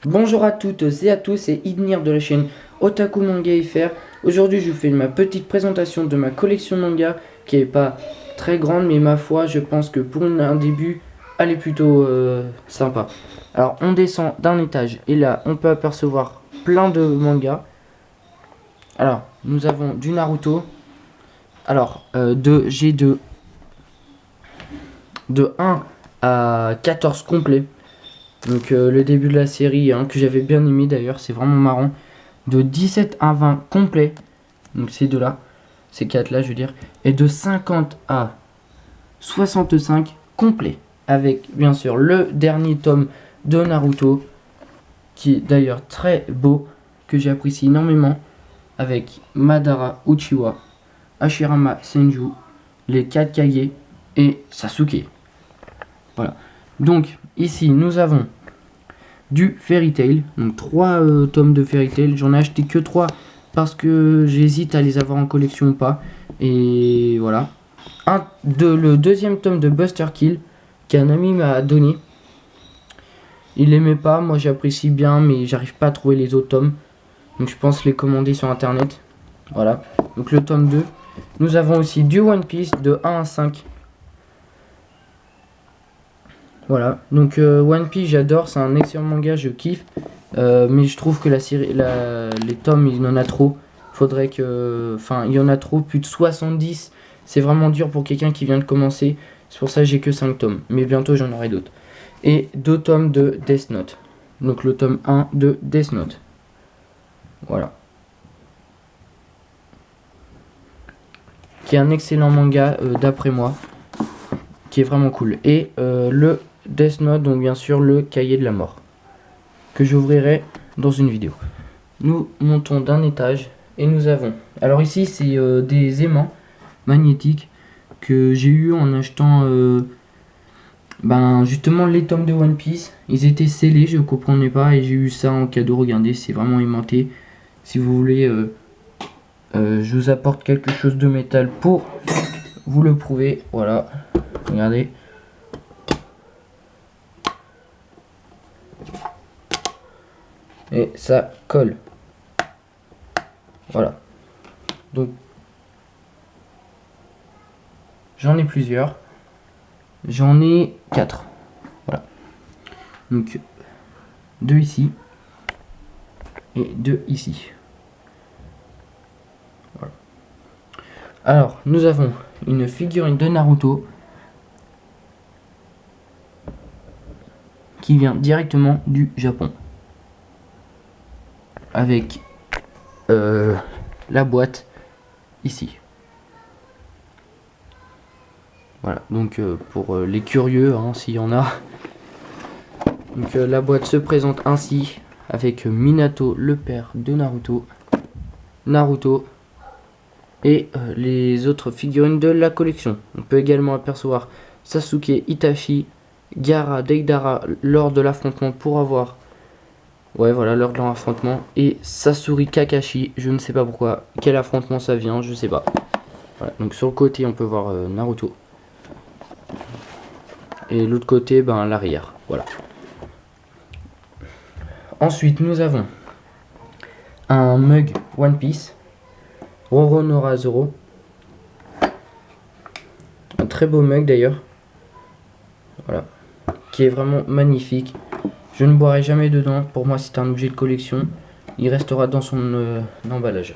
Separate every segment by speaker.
Speaker 1: Bonjour à toutes et à tous, c'est Idnir de la chaîne Otaku Manga FR. Aujourd'hui, je vous fais ma petite présentation de ma collection manga qui est pas très grande, mais ma foi, je pense que pour un début, elle est plutôt sympa. Alors, on descend d'un étage et là, on peut apercevoir plein de mangas. Alors, nous avons du Naruto. Alors, j'ai de 1 à 14 complets. Donc, le début de la série, hein, que j'avais bien aimé d'ailleurs, c'est vraiment marrant. De 17 à 20 complets, donc ces deux-là, ces quatre-là, je veux dire, et de 50 à 65 complets, avec bien sûr le dernier tome de Naruto, qui est d'ailleurs très beau, que j'apprécie énormément, avec Madara Uchiwa, Hashirama Senju, les 4 Kage et Sasuke. Voilà. Donc ici nous avons du Fairy Tail, donc 3 tomes de Fairy Tail. J'en ai acheté que 3 parce que j'hésite à les avoir en collection ou pas. Et voilà. Le deuxième tome de Buster Kill qu'un ami m'a donné. Il aimait pas, moi j'apprécie bien, mais j'arrive pas à trouver les autres tomes. Donc je pense les commander sur internet. Voilà. Donc le tome 2. Nous avons aussi du One Piece de 1 à 5. Voilà, donc One Piece j'adore, c'est un excellent manga, je kiffe. Mais je trouve que la série, les tomes, il en a trop. Faudrait que. Enfin, il y en a trop, plus de 70. C'est vraiment dur pour quelqu'un qui vient de commencer. C'est pour ça que j'ai que 5 tomes. Mais bientôt j'en aurai d'autres. Et 2 tomes de Death Note. Donc le tome 1 de Death Note. Voilà. Qui est un excellent manga d'après moi. Qui est vraiment cool. Et le Death Note, donc bien sûr le cahier de la mort. Que j'ouvrirai dans une vidéo. Nous montons d'un étage et nous avons. Alors ici c'est des aimants magnétiques que j'ai eu en achetant justement les tomes de One Piece. Ils étaient scellés, je comprenais pas et j'ai eu ça en cadeau. Regardez, c'est vraiment aimanté. Si vous voulez, je vous apporte quelque chose de métal pour vous le prouver. Voilà, regardez. Et ça colle. Voilà. Donc j'en ai plusieurs. J'en ai 4. Voilà. Donc 2 ici et 2 ici. Voilà. Alors, nous avons une figurine de Naruto qui vient directement du Japon. Avec la boîte ici. Voilà, donc pour les curieux, hein, s'il y en a. Donc la boîte se présente ainsi avec Minato, le père de Naruto, Naruto et les autres figurines de la collection. On peut également apercevoir Sasuke, Itachi, Gaara, Deidara lors de l'affrontement pour avoir... Ouais, voilà, lors de leur affrontement. Et Sasori Kakashi, je ne sais pas pourquoi. Quel affrontement ça vient, je sais pas. Voilà, donc sur le côté, on peut voir Naruto. Et l'autre côté, l'arrière. Voilà. Ensuite, nous avons un mug One Piece. Roronoa Zoro. Un très beau mug d'ailleurs. Voilà. Qui est vraiment magnifique. Je ne boirai jamais dedans. Pour moi, c'est un objet de collection. Il restera dans son emballage.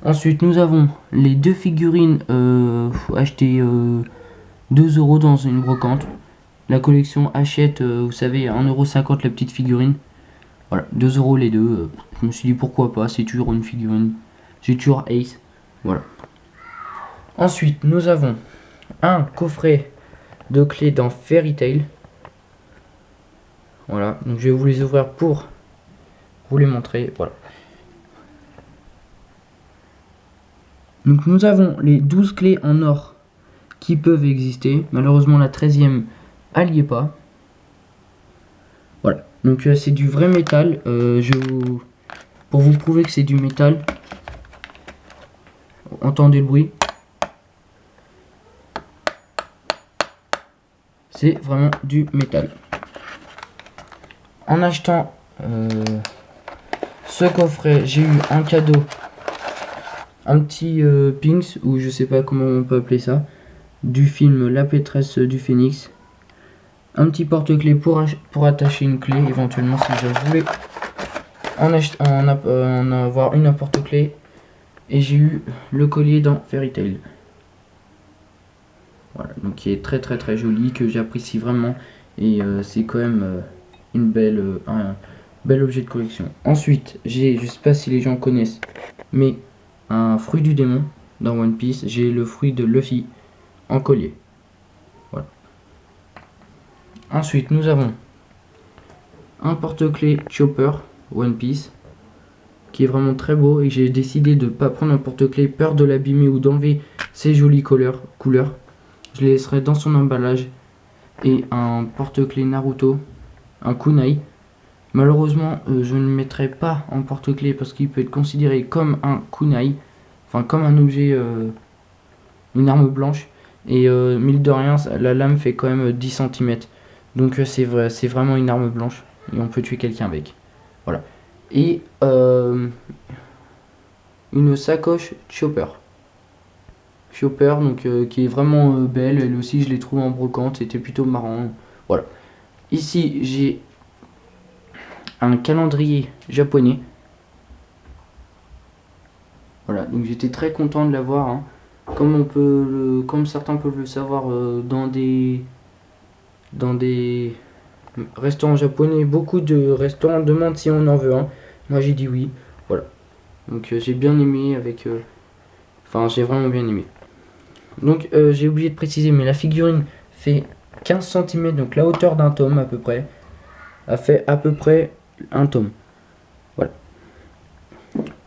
Speaker 1: Ensuite, nous avons les deux figurines achetées 2 euros dans une brocante. La collection achète, vous savez, 1,50 € la petite figurine. Voilà, 2 euros les deux. Je me suis dit pourquoi pas, c'est toujours une figurine. J'ai toujours Ace. Voilà. Ensuite, nous avons un coffret de clés dans Fairy Tail. Voilà, donc je vais vous les ouvrir pour vous les montrer. Voilà. Donc nous avons les 12 clés en or qui peuvent exister. Malheureusement la 13e, elle n'y est pas. Voilà, donc c'est du vrai métal. Pour vous prouver que c'est du métal, entendez le bruit. C'est vraiment du métal. En achetant Ce coffret, j'ai eu un cadeau, un petit Pinks, ou je sais pas comment on peut appeler ça, du film La Pétresse du Phénix. Un petit porte-clés pour attacher une clé, éventuellement si je voulais en avoir une à porte-clés. Et j'ai eu le collier dans Fairy Tail. Voilà, donc qui est très très très joli, que j'apprécie vraiment. Et c'est quand même un bel objet de collection. Ensuite, j'ai, je sais pas si les gens connaissent, mais un fruit du démon dans One Piece. J'ai le fruit de Luffy en collier. Voilà. Ensuite, nous avons un porte-clés Chopper One Piece qui est vraiment très beau, et j'ai décidé de ne pas prendre un porte-clés peur de l'abîmer ou d'enlever ses jolies couleurs. Je les laisserai dans son emballage. Et un porte-clés Naruto, un kunai. Malheureusement, je ne le mettrai pas en porte-clés parce qu'il peut être considéré comme un kunai, enfin comme un objet, une arme blanche. Et mille de rien, la lame fait quand même 10 cm. Donc c'est vrai, c'est vraiment une arme blanche et on peut tuer quelqu'un avec. Voilà. Et une sacoche Chopper. Chopper, donc qui est vraiment belle. Elle aussi, je l'ai trouvée en brocante. C'était plutôt marrant. Voilà. Ici, j'ai un calendrier japonais. Voilà, donc j'étais très content de l'avoir, hein. Comme certains peuvent le savoir, dans des restaurants japonais, beaucoup de restaurants demandent si on en veut un. Moi j'ai dit oui. Voilà. Donc j'ai bien aimé enfin j'ai vraiment bien aimé. Donc j'ai oublié de préciser, mais la figurine fait 15 cm, donc la hauteur d'un tome à peu près. A fait à peu près un tome. Voilà.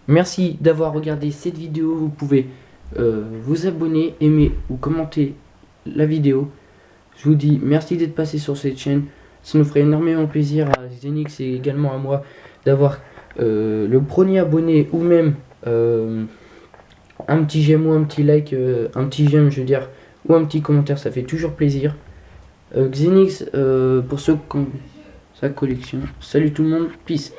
Speaker 1: Merci d'avoir regardé cette vidéo. Vous pouvez vous abonner, aimer ou commenter la vidéo. Je vous dis merci d'être passé sur cette chaîne. Ça nous ferait énormément plaisir à Zenix et également à moi d'avoir le premier abonné, ou même un petit j'aime ou un petit like, un petit j'aime je veux dire, ou un petit commentaire, ça fait toujours plaisir. Xenix, pour ceux qui ont sa collection. Salut tout le monde, peace.